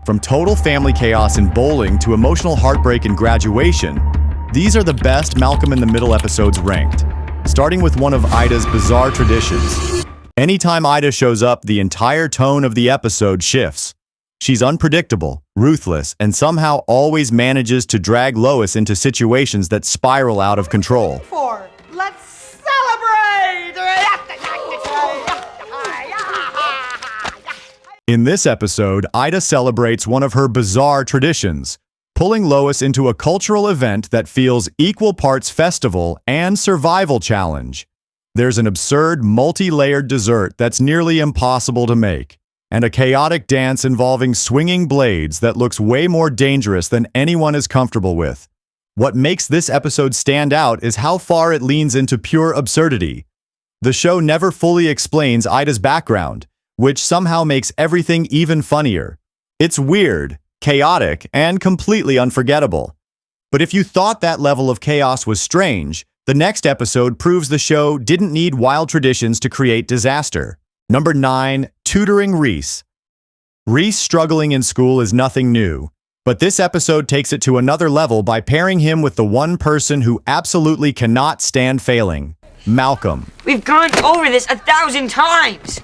From total family chaos in bowling to emotional heartbreak in graduation, these are the best Malcolm in the Middle episodes ranked, starting with one of Ida's bizarre traditions. Anytime Ida shows up, the entire tone of the episode shifts. She's unpredictable, ruthless, and somehow always manages to drag Lois into situations that spiral out of control. Let's celebrate! In this episode, Ida celebrates one of her bizarre traditions, pulling Lois into a cultural event that feels equal parts festival and survival challenge. There's an absurd, multi-layered dessert that's nearly impossible to make, and a chaotic dance involving swinging blades that looks way more dangerous than anyone is comfortable with. What makes this episode stand out is how far it leans into pure absurdity. The show never fully explains Ida's background, which somehow makes everything even funnier. It's weird, chaotic, and completely unforgettable. But if you thought that level of chaos was strange, the next episode proves the show didn't need wild traditions to create disaster. Number 9, tutoring Reese. Reese struggling in school is nothing new, but this episode takes it to another level by pairing him with the one person who absolutely cannot stand failing, Malcolm. We've gone over this 1,000 times.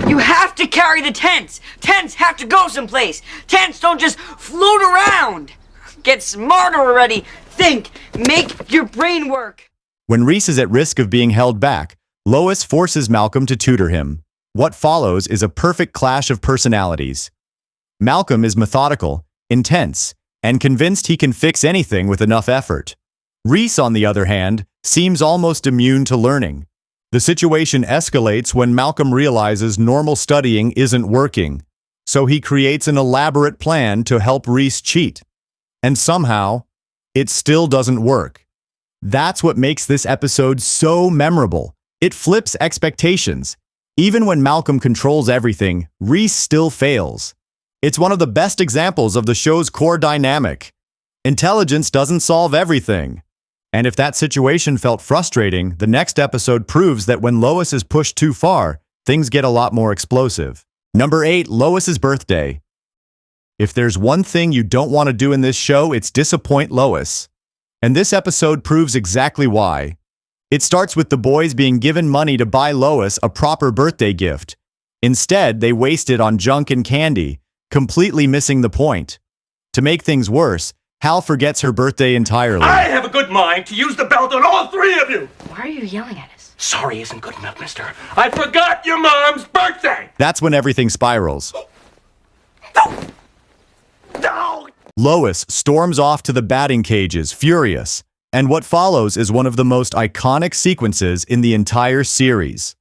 You have to carry the tents. Tents have to go someplace. Tents don't just float around. Get smarter already. Think. Make your brain work. When Reese is at risk of being held back, Lois forces Malcolm to tutor him. What follows is a perfect clash of personalities. Malcolm is methodical, intense, and convinced he can fix anything with enough effort. Reese, on the other hand, seems almost immune to learning. The situation escalates when Malcolm realizes normal studying isn't working, so he creates an elaborate plan to help Reese cheat. And somehow, it still doesn't work. That's what makes this episode so memorable. It flips expectations. Even when Malcolm controls everything, Reese still fails. It's one of the best examples of the show's core dynamic. Intelligence doesn't solve everything. And if that situation felt frustrating, the next episode proves that when Lois is pushed too far, things get a lot more explosive. Number 8, Lois's birthday. If there's one thing you don't want to do in this show, it's disappoint Lois. And this episode proves exactly why. It starts with the boys being given money to buy Lois a proper birthday gift. Instead, they waste it on junk and candy, completely missing the point. To make things worse, Hal forgets her birthday entirely. I have a good mind to use the belt on all three of you! Why are you yelling at us? Sorry isn't good enough, mister. I forgot your mom's birthday! That's when everything spirals. No! Lois storms off to the batting cages, furious, and what follows is one of the most iconic sequences in the entire series.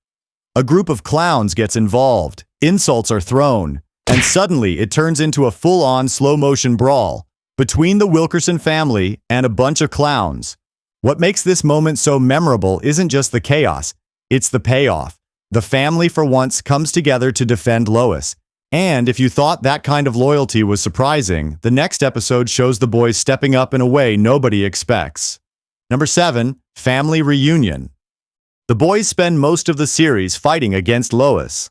A group of clowns gets involved, insults are thrown, and suddenly it turns into a full-on slow-motion brawl between the Wilkerson family and a bunch of clowns. What makes this moment so memorable isn't just the chaos, it's the payoff. The family for once comes together to defend Lois. And if you thought that kind of loyalty was surprising, the next episode shows the boys stepping up in a way nobody expects. Number 7, family reunion. The boys spend most of the series fighting against Lois.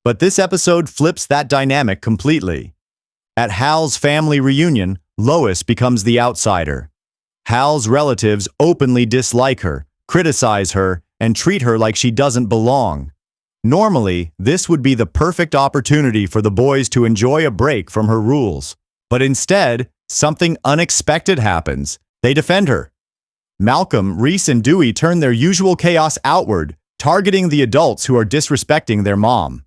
But this episode flips that dynamic completely. At Hal's family reunion, Lois becomes the outsider. Hal's relatives openly dislike her, criticize her, and treat her like she doesn't belong. Normally, this would be the perfect opportunity for the boys to enjoy a break from her rules. But instead, something unexpected happens. They defend her. Malcolm, Reese, and Dewey turn their usual chaos outward, targeting the adults who are disrespecting their mom.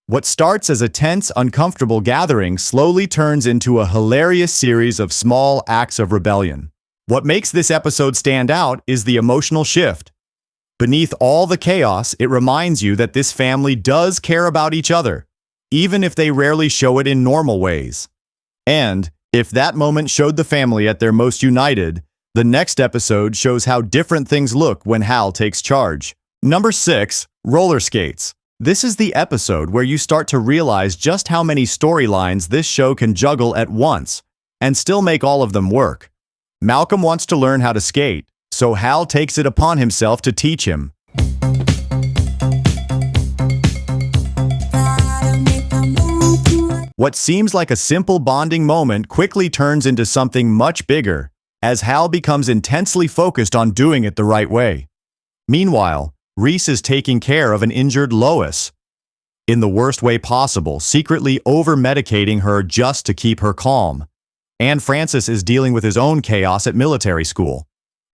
What starts as a tense, uncomfortable gathering slowly turns into a hilarious series of small acts of rebellion. What makes this episode stand out is the emotional shift. Beneath all the chaos, it reminds you that this family does care about each other, even if they rarely show it in normal ways. And if that moment showed the family at their most united, the next episode shows how different things look when Hal takes charge. Number 6, roller skates. This is the episode where you start to realize just how many storylines this show can juggle at once and still make all of them work. Malcolm wants to learn how to skate, so Hal takes it upon himself to teach him. What seems like a simple bonding moment quickly turns into something much bigger, as Hal becomes intensely focused on doing it the right way. Meanwhile, Reese is taking care of an injured Lois, in the worst way possible, secretly over-medicating her just to keep her calm. And Francis is dealing with his own chaos at military school.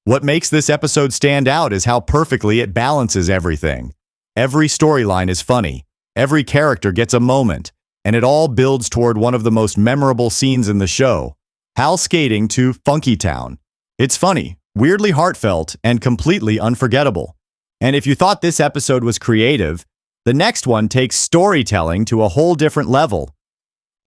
What makes this episode stand out is how perfectly it balances everything. Every storyline is funny, every character gets a moment, and it all builds toward one of the most memorable scenes in the show, Hal skating to Funky Town. It's funny, weirdly heartfelt, and completely unforgettable. And if you thought this episode was creative, the next one takes storytelling to a whole different level.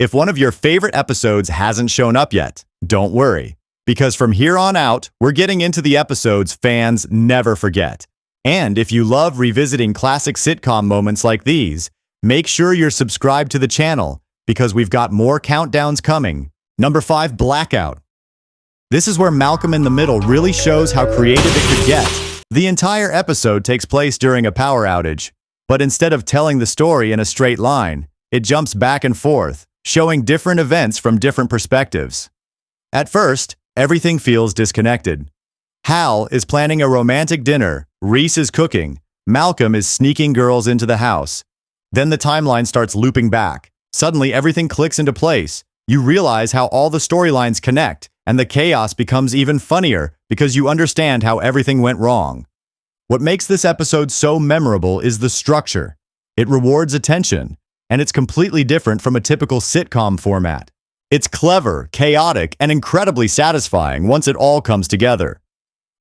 If one of your favorite episodes hasn't shown up yet, don't worry, because from here on out, we're getting into the episodes fans never forget. And if you love revisiting classic sitcom moments like these, make sure you're subscribed to the channel, because we've got more countdowns coming. Number 5, Blackout. This is where Malcolm in the Middle really shows how creative it could get. The entire episode takes place during a power outage, but instead of telling the story in a straight line, it jumps back and forth, showing different events from different perspectives. At first, everything feels disconnected. Hal is planning a romantic dinner, Reese is cooking, Malcolm is sneaking girls into the house. Then the timeline starts looping back. Suddenly, everything clicks into place. You realize how all the storylines connect, and the chaos becomes even funnier because you understand how everything went wrong. What makes this episode so memorable is the structure. It rewards attention, and it's completely different from a typical sitcom format. It's clever, chaotic, and incredibly satisfying once it all comes together.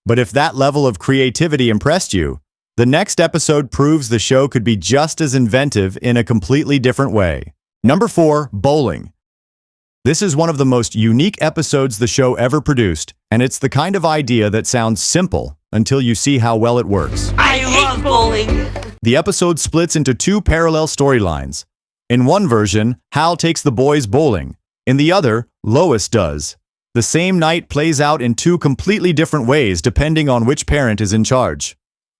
But if that level of creativity impressed you, the next episode proves the show could be just as inventive in a completely different way. Number 4, Bowling. This is one of the most unique episodes the show ever produced, and it's the kind of idea that sounds simple until you see how well it works. I love bowling! The episode splits into 2 parallel storylines. In one version, Hal takes the boys bowling. In the other, Lois does. The same night plays out in 2 completely different ways depending on which parent is in charge.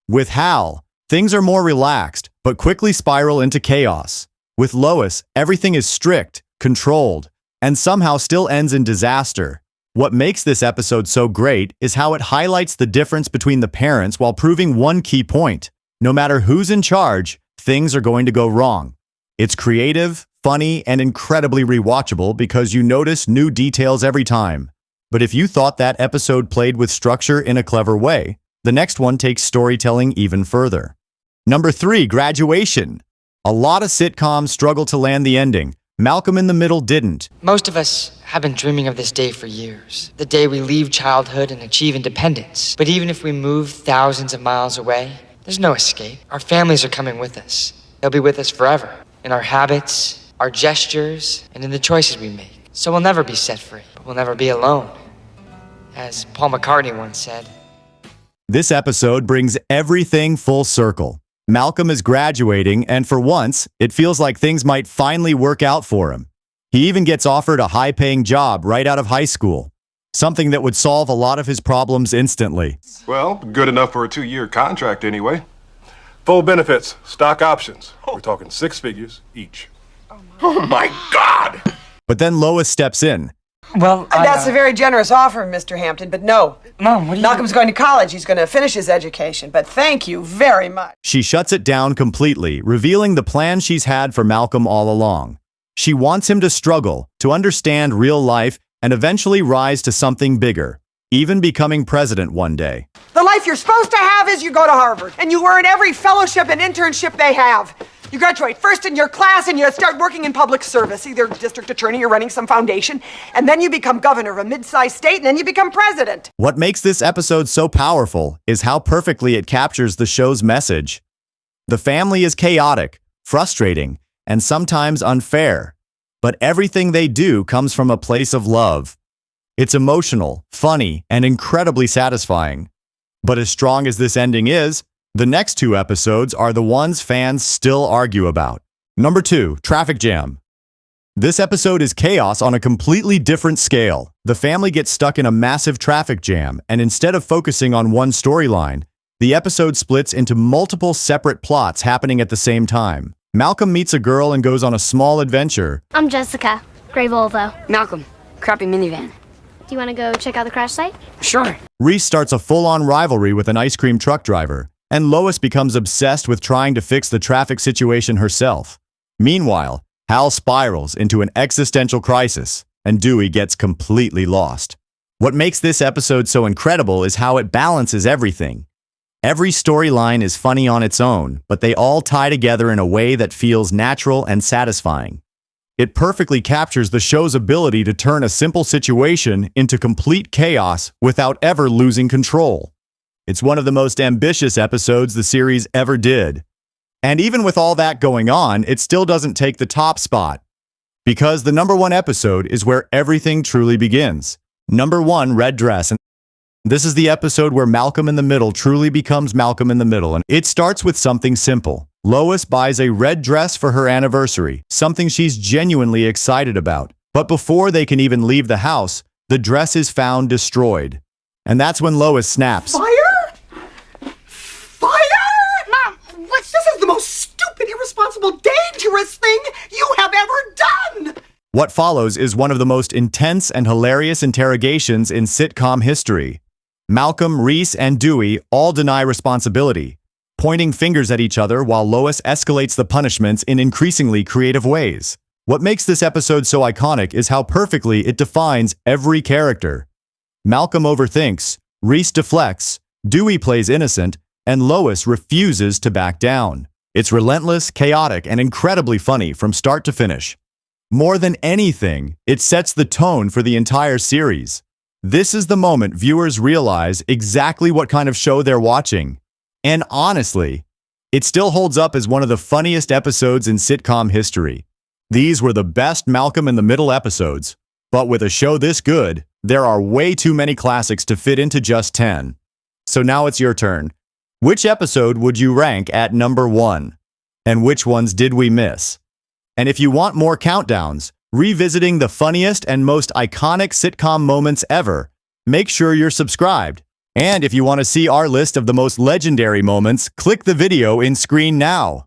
With Hal, things are more relaxed, but quickly spiral into chaos. With Lois, everything is strict, controlled, and somehow still ends in disaster. What makes this episode so great is how it highlights the difference between the parents while proving one key point. No matter who's in charge, things are going to go wrong. It's creative, funny, and incredibly rewatchable because you notice new details every time. But if you thought that episode played with structure in a clever way, the next one takes storytelling even further. Number 3, Graduation. A lot of sitcoms struggle to land the ending. Malcolm in the Middle didn't. Most of us have been dreaming of this day for years. The day we leave childhood and achieve independence. But even if we move thousands of miles away, there's no escape. Our families are coming with us. They'll be with us forever. In our habits, our gestures, and in the choices we make. So we'll never be set free, but we'll never be alone. As Paul McCartney once said. This episode brings everything full circle. Malcolm is graduating, and for once, it feels like things might finally work out for him. He even gets offered a high-paying job right out of high school, something that would solve a lot of his problems instantly. Well, good enough for a 2-year contract anyway. Full benefits, stock options. We're talking 6 figures each. Oh my God! But then Lois steps in. Well, That's a very generous offer, Mr. Hampton, but no. Mom, what do you... Malcolm's going to college. He's going to finish his education, but thank you very much. She shuts it down completely, revealing the plan she's had for Malcolm all along. She wants him to struggle, to understand real life, and eventually rise to something bigger, even becoming president one day. The life you're supposed to have is you go to Harvard, and you earn every fellowship and internship they have. You graduate first in your class, and you start working in public service, either district attorney or running some foundation, and then you become governor of a mid-sized state, and then you become president. What makes this episode so powerful is how perfectly it captures the show's message. The family is chaotic, frustrating, and sometimes unfair, but everything they do comes from a place of love. It's emotional, funny, and incredibly satisfying. But as strong as this ending is, the next 2 episodes are the ones fans still argue about. Number 2, Traffic Jam. This episode is chaos on a completely different scale. The family gets stuck in a massive traffic jam, and instead of focusing on one storyline, the episode splits into multiple separate plots happening at the same time. Malcolm meets a girl and goes on a small adventure. I'm Jessica. Gray Volvo. Malcolm, crappy minivan. Do you want to go check out the crash site? Sure. Reese starts a full-on rivalry with an ice cream truck driver, and Lois becomes obsessed with trying to fix the traffic situation herself. Meanwhile, Hal spirals into an existential crisis, and Dewey gets completely lost. What makes this episode so incredible is how it balances everything. Every storyline is funny on its own, but they all tie together in a way that feels natural and satisfying. It perfectly captures the show's ability to turn a simple situation into complete chaos without ever losing control. It's one of the most ambitious episodes the series ever did. And even with all that going on, it still doesn't take the top spot. Because the #1 episode is where everything truly begins. #1, Red Dress. And this is the episode where Malcolm in the Middle truly becomes Malcolm in the Middle. And it starts with something simple. Lois buys a red dress for her anniversary, something she's genuinely excited about. But before they can even leave the house, the dress is found destroyed. And that's when Lois snaps. Fire? Fire? Mom, what's this? Is the most stupid, irresponsible, dangerous thing you have ever done! What follows is one of the most intense and hilarious interrogations in sitcom history. Malcolm, Reese, and Dewey all deny responsibility, pointing fingers at each other while Lois escalates the punishments in increasingly creative ways. What makes this episode so iconic is how perfectly it defines every character. Malcolm overthinks, Reese deflects, Dewey plays innocent, and Lois refuses to back down. It's relentless, chaotic, and incredibly funny from start to finish. More than anything, it sets the tone for the entire series. This is the moment viewers realize exactly what kind of show they're watching. And honestly, it still holds up as one of the funniest episodes in sitcom history. These were the best Malcolm in the Middle episodes, but with a show this good, there are way too many classics to fit into just 10. So now it's your turn. Which episode would you rank at #1? And which ones did we miss? And if you want more countdowns, revisiting the funniest and most iconic sitcom moments ever, make sure you're subscribed. And if you want to see our list of the most legendary moments, click the video in screen now.